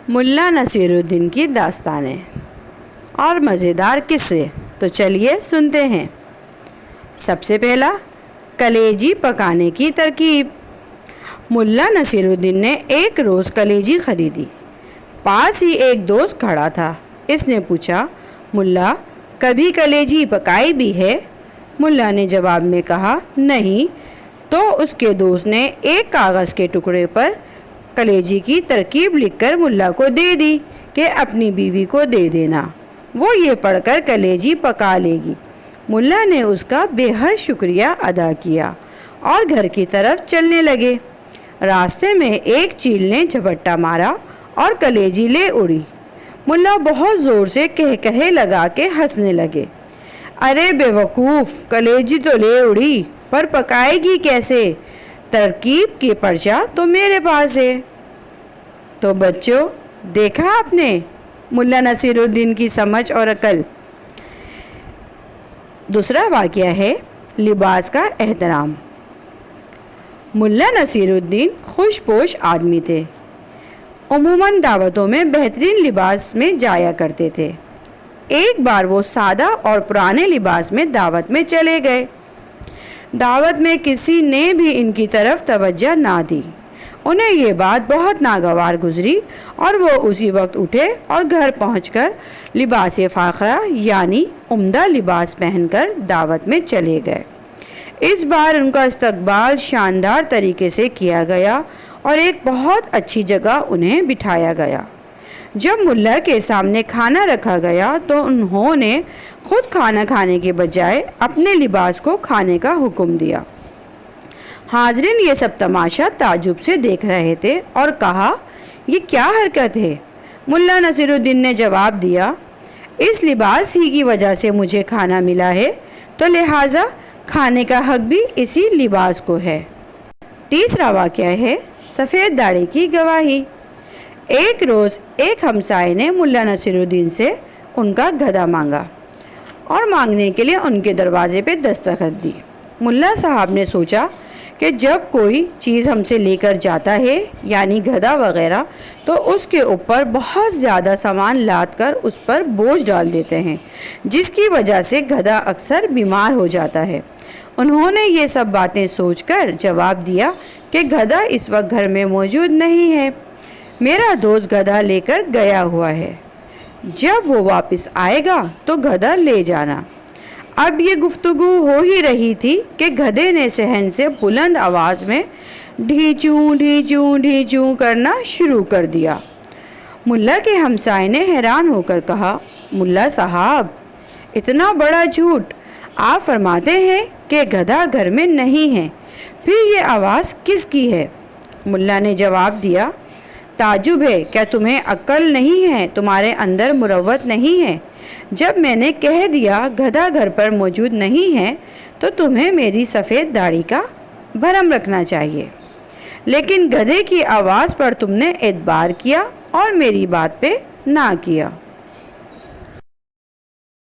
ملا نصیر الدین کی داستانیں اور مزیدار قصے، تو چلیے سنتے ہیں۔ سب سے پہلا، کلیجی پکانے کی ترکیب۔ ملا نصیر الدین نے ایک روز کلیجی خریدی۔ پاس ہی ایک دوست کھڑا تھا۔ اس نے پوچھا، ملا کبھی کلیجی پکائی بھی ہے؟ ملا نے جواب میں کہا، نہیں۔ تو اس کے دوست نے ایک کاغذ کے ٹکڑے پر کلیجی کی ترکیب لکھ کر ملا کو دے دی کہ اپنی بیوی کو دے دینا، وہ یہ پڑھ کر کلیجی پکا لے گی۔ ملا نے اس کا بے حد شکریہ ادا کیا اور گھر کی طرف چلنے لگے۔ راستے میں ایک چیل نے جھپٹا مارا اور کلیجی لے اڑی۔ ملا بہت زور سے کہے لگا کے ہنسنے لگے۔ ارے بے وقوف، کلیجی تو لے اڑی پر پکائے گی کیسے؟ ترکیب کی پرچہ تو میرے پاس ہے۔ تو بچوں، دیکھا آپ نے ملا نصیر الدین کی سمجھ اور عقل۔ دوسرا واقعہ ہے لباس کا احترام۔ ملا نصیر الدین خوش پوش آدمی تھے۔ عموماً دعوتوں میں بہترین لباس میں جایا کرتے تھے۔ ایک بار وہ سادہ اور پرانے لباس میں دعوت میں چلے گئے۔ دعوت میں کسی نے بھی ان کی طرف توجہ نہ دی۔ انہیں یہ بات بہت ناگوار گزری اور وہ اسی وقت اٹھے اور گھر پہنچ کر لباس فاخرہ یعنی عمدہ لباس پہن کر دعوت میں چلے گئے۔ اس بار ان کا استقبال شاندار طریقے سے کیا گیا اور ایک بہت اچھی جگہ انہیں بٹھایا گیا۔ جب ملا کے سامنے کھانا رکھا گیا تو انہوں نے خود کھانا کھانے کے بجائے اپنے لباس کو کھانے کا حکم دیا۔ حاضرین یہ سب تماشا تعجب سے دیکھ رہے تھے اور کہا، یہ کیا حرکت ہے؟ ملا نصیر الدین نے جواب دیا، اس لباس ہی کی وجہ سے مجھے کھانا ملا ہے، تو لہٰذا کھانے کا حق بھی اسی لباس کو ہے۔ تیسرا واقعہ ہے سفید داڑھی کی گواہی۔ ایک روز ایک ہمسائے نے ملا نصیر الدین سے ان کا گدھا مانگا اور مانگنے کے لیے ان کے دروازے پہ دستخط دی۔ ملا صاحب نے سوچا کہ جب کوئی چیز ہم سے لے کر جاتا ہے یعنی گدھا وغیرہ تو اس کے اوپر بہت زیادہ سامان لاد کر اس پر بوجھ ڈال دیتے ہیں، جس کی وجہ سے گدھا اکثر بیمار ہو جاتا ہے۔ انہوں نے یہ سب باتیں سوچ کر جواب دیا کہ گدھا اس وقت گھر میں موجود نہیں ہے، میرا دوست گدھا لے کر گیا ہوا ہے، جب وہ واپس آئے گا تو گدھا لے جانا۔ اب یہ گفتگو ہو ہی رہی تھی کہ گدھے نے صحن سے بلند آواز میں ڈھیچوں ڈھیچوں ڈھیچوں کرنا شروع کر دیا۔ ملا کے ہمسائے نے حیران ہو کر کہا، ملا صاحب اتنا بڑا جھوٹ! آپ فرماتے ہیں کہ گدھا گھر میں نہیں ہے، پھر یہ آواز کس کی ہے؟ ملا نے جواب دیا، تعجب ہے، کیا تمہیں عقل نہیں ہے؟ تمہارے اندر مروت نہیں ہے؟ جب میں نے کہہ دیا گدھا گھر پر موجود نہیں ہے تو تمہیں میری سفید داڑھی کا بھرم رکھنا چاہیے، لیکن گدھے کی آواز پر تم نے اعتبار کیا اور میری بات پہ نہ کیا۔